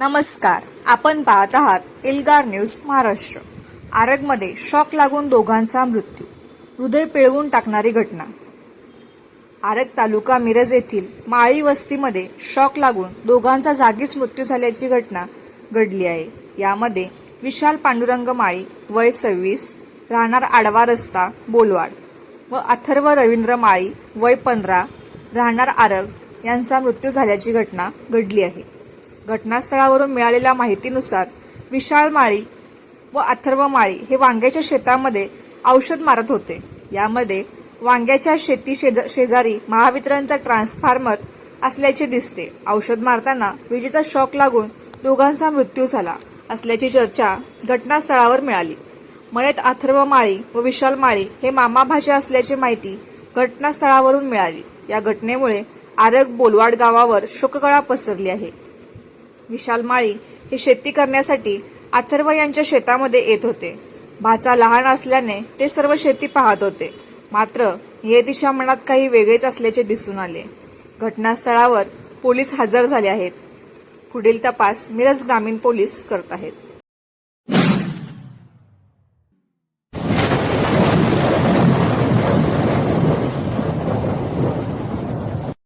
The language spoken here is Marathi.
नमस्कार, आपण पाहत आहात एल्गार न्यूज महाराष्ट्र। आरगमध्ये शॉक लागून दोघांचा मृत्यू, हृदय पिळवून टाकणारी घटना। आरग तालुका मिरज येथील माळी वस्तीमध्ये शॉक लागून दोघांचा जागीच मृत्यू झाल्याची घटना घडली आहे। यामध्ये विशाल पांडुरंग माळी वय 26 राहणार आडवा रस्ता बोलवाड व अथर्व रवींद्र माळी वय 15 राहणार आरग यांचा मृत्यू झाल्याची घटना घडली आहे। घटनास्थळावरून मिळालेल्या माहितीनुसार विशाल माळी व अथर्व माळी हे वांग्याच्या शेतामध्ये औषध मारत होते। यामध्ये वांग्याच्या शेती शेजारी महावितरणचा ट्रान्सफॉर्मर असल्याचे दिसते। औषध मारताना विजेचा शॉक लागून दोघांचा मृत्यू झाला असल्याची चर्चा घटनास्थळावर मिळाली। मयत अथर्व माळी व विशाल माळी हे मामा भाचे असल्याची माहिती घटनास्थळावरून मिळाली। या घटनेमुळे आरग बोलवाड गावावर शोककळा पसरली आहे। विशाल माळी हे शेती करण्यासाठी अथर्व यांच्या शेतामध्ये येत होते। भाचा लहान असल्याने ते सर्व शेती पाहत होते, मात्र नियतीच्या मनात काही वेगळेच असल्याचे दिसून आले। घटनास्थळावर पोलीस हजर झाले आहेत। पुढील तपास मिरज ग्रामीण पोलीस करत आहेत।